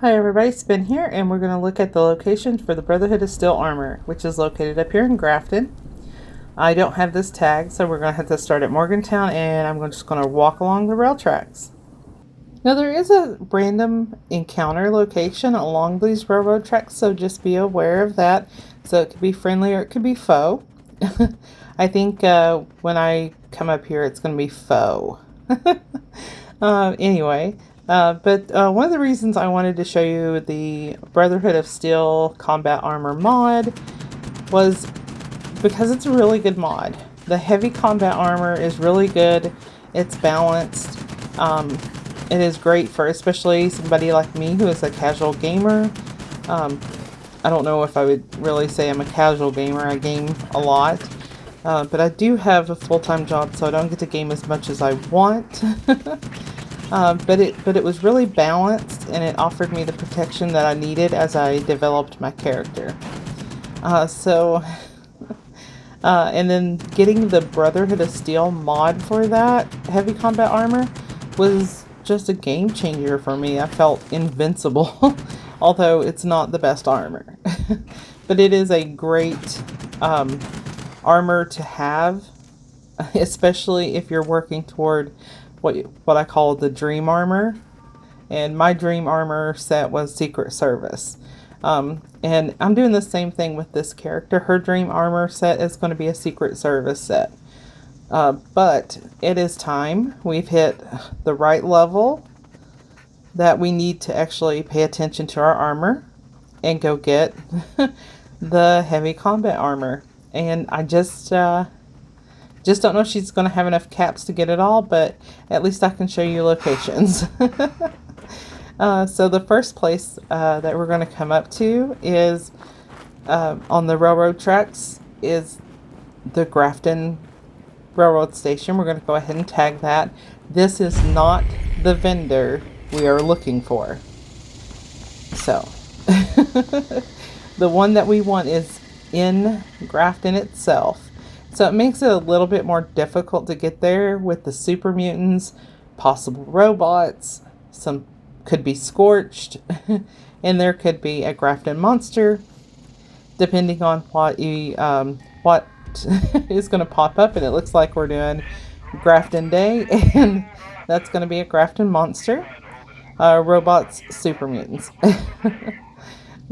Hi everybody, Spin here, and we're going to look at the location for the Brotherhood of Steel Armor, which is located up here in Grafton. I don't have this tag, so we're going to have to start at Morgantown, and I'm just going to walk along the rail tracks. Now there is a random encounter location along these railroad tracks, so just be aware of that. So it could be friendly or it could be foe. I think when I come up here, it's going to be foe. Anyway, but one of the reasons I wanted to show you the Brotherhood of Steel Combat Armor mod was because it's a really good mod. The heavy combat armor is really good. It's balanced. It is great for especially somebody like me who is a casual gamer. I don't know if I would really say I'm a casual gamer. I game a lot. But I do have a full-time job, so I don't get to game as much as I want. But it was really balanced, and it offered me the protection that I needed as I developed my character. And then getting the Brotherhood of Steel mod for that heavy combat armor was just a game changer for me. I felt invincible, although it's not the best armor. But it is a great armor to have, especially if you're working toward what I call the dream armor. And my dream armor set was Secret Service. And I'm doing the same thing with this character. Her dream armor set is going to be a Secret Service set. But it is time. We've hit the right level that we need to actually pay attention to our armor and go get the heavy combat armor. And I just don't know if she's going to have enough caps to get it all, but at least I can show you locations. So the first place that we're going to come up to is on the railroad tracks is the Grafton Railroad Station. We're going to go ahead and tag that. This is not the vendor we are looking for. So the one that we want is in Grafton itself. So it makes it a little bit more difficult to get there with the super mutants, possible robots, some could be scorched, and there could be a Grafton monster, depending on what is going to pop up. And it looks like we're doing Grafton Day, and that's going to be a Grafton monster. Robots, super mutants.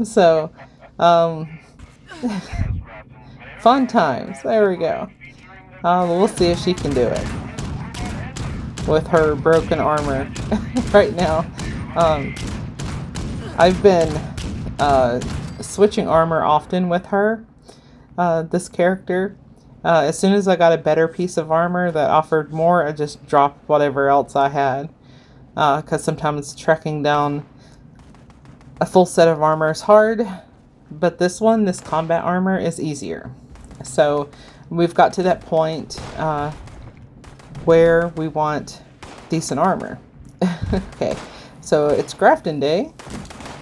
So, fun times. There we go. We'll see if she can do it with her broken armor right now. I've been switching armor often with her, this character. As soon as I got a better piece of armor that offered more, I just dropped whatever else I had. Because sometimes tracking down a full set of armor is hard. But this combat armor is easier. So we've got to that point where we want decent armor. Okay, so it's Grafton Day.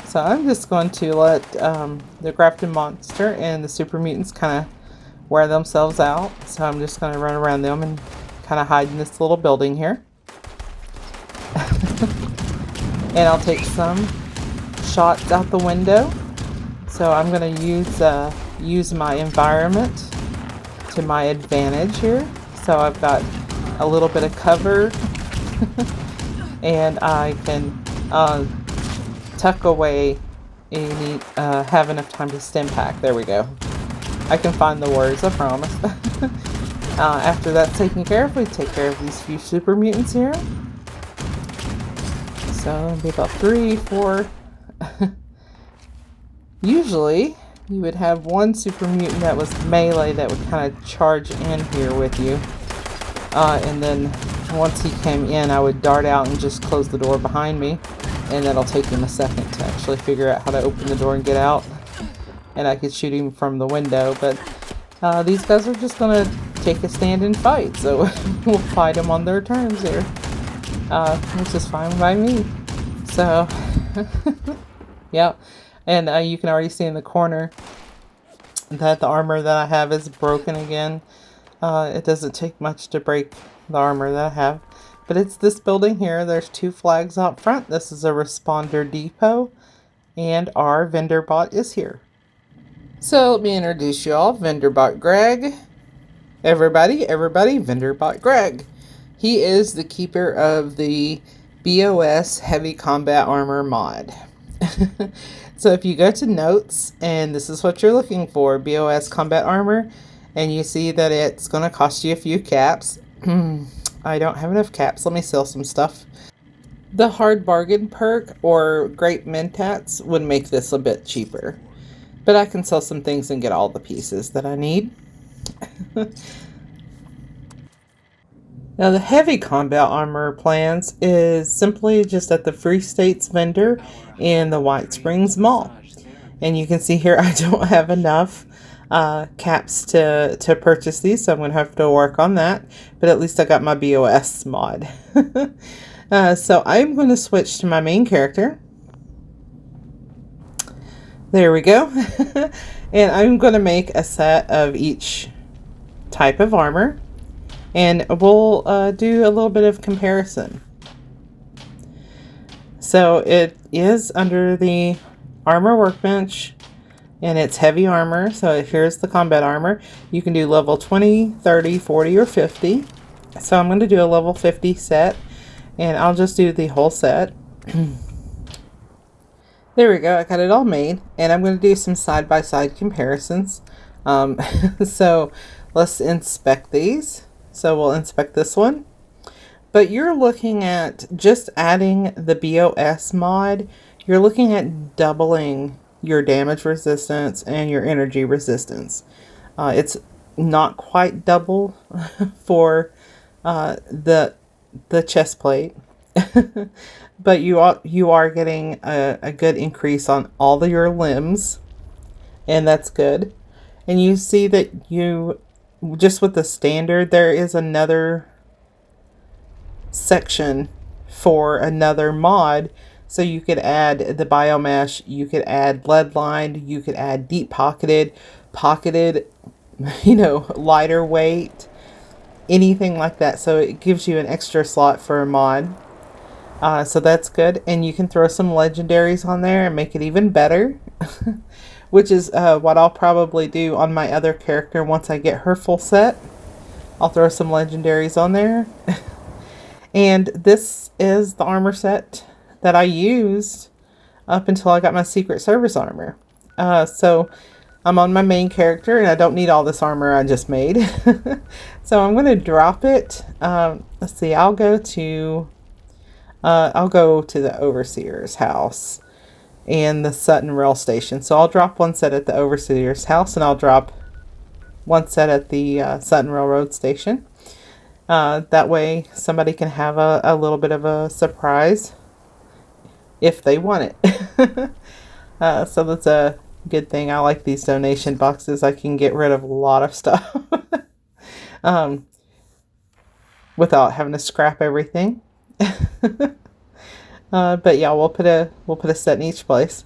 So I'm just going to let the Grafton monster and the super mutants kind of wear themselves out. So I'm just going to run around them and kind of hide in this little building here. And I'll take some shots out the window. So I'm going to use my environment to my advantage here. So I've got a little bit of cover and I can tuck away and have enough time to stim pack. There we go. I can find the words, I promise. After that's taken care of, we take care of these few super mutants here. So it'll be about 3, 4. Usually, you would have one super mutant that was melee that would kind of charge in here with you. And then once he came in, I would dart out and just close the door behind me. And that'll take him a second to actually figure out how to open the door and get out. And I could shoot him from the window. But these guys are just going to take a stand and fight. So we'll fight them on their terms here. Which is fine by me. So, yeah. And you can already see in the corner that the armor that I have is broken again. It doesn't take much to break the armor that I have. But it's this building here. There's 2 flags out front. This is a responder depot. and our vendor bot is here. So let me introduce you all, vendor bot Greg. Everybody, vendor bot Greg. He is the keeper of the BOS Heavy Combat Armor mod. So if you go to notes, and this is what you're looking for, BOS Combat Armor, and you see that it's going to cost you a few caps. I don't have enough caps. Let me sell some stuff. The hard bargain perk or great mentats would make this a bit cheaper. But I can sell some things and get all the pieces that I need. Now the heavy combat armor plans is simply just at the Free States vendor in the White Springs Mall. And you can see here I don't have enough caps to purchase these, so I'm going to have to work on that. But at least I got my BOS mod. So I'm going to switch to my main character. There we go. And I'm going to make a set of each type of armor. And we'll do a little bit of comparison. So it is under the armor workbench, and it's heavy armor. So here's the combat armor. You can do level 20, 30, 40, or 50. So I'm going to do a level 50 set, and I'll just do the whole set. There we go. I got it all made, and I'm going to do some side-by-side comparisons. So let's inspect these. So we'll inspect this one. But you're looking at just adding the BOS mod. You're looking at doubling your damage resistance and your energy resistance. It's not quite double for the chest plate. But you are getting a good increase on all of your limbs. And that's good. And you see that just with the standard, there is another section for another mod. So you could add the biomesh, you could add lead lined, you could add deep pocketed, lighter weight, anything like that. So it gives you an extra slot for a mod. So that's good. And you can throw some legendaries on there and make it even better. Which is what I'll probably do on my other character once I get her full set. I'll throw some legendaries on there. And this is the armor set that I used up until I got my Secret Service armor. So I'm on my main character, and I don't need all this armor I just made. So I'm going to drop it. Let's see, I'll go to the Overseer's house and the Sutton Rail Station. So I'll drop one set at the Overseer's house, and I'll drop one set at the Sutton Railroad Station. That way somebody can have a little bit of a surprise if they want it. So that's a good thing. I like these donation boxes. I can get rid of a lot of stuff without having to scrap everything. But yeah, we'll put a set in each place.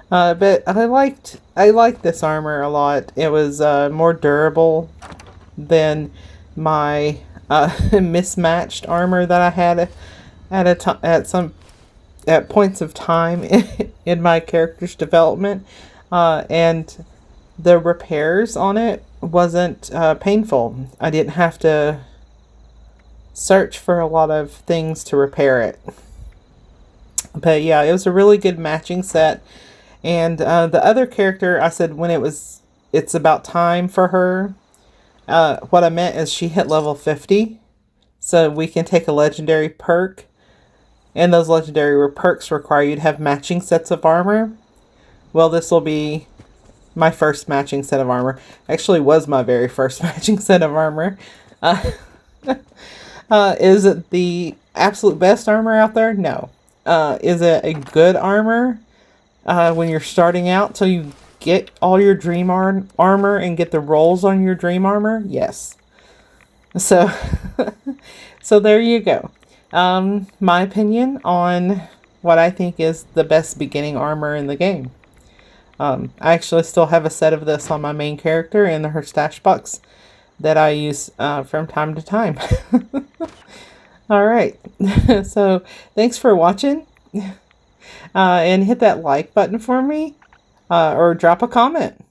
But I liked this armor a lot. It was more durable than my mismatched armor that I had at points of time in my character's development, and the repairs on it wasn't painful. I didn't have to search for a lot of things to repair it. But yeah, it was a really good matching set. And the other character, I said when it's about time for her. What I meant is she hit level 50. So we can take a legendary perk. And those legendary perks require you to have matching sets of armor. Well, this will be my first matching set of armor. Actually was my very first matching set of armor. Is it the absolute best armor out there? No. Is it a good armor when you're starting out till you get all your dream armor and get the rolls on your dream armor? Yes. So, so there you go. My opinion on what I think is the best beginning armor in the game. I actually still have a set of this on my main character in her stash box that I use from time to time. All right. So thanks for watching. And hit that like button for me or drop a comment.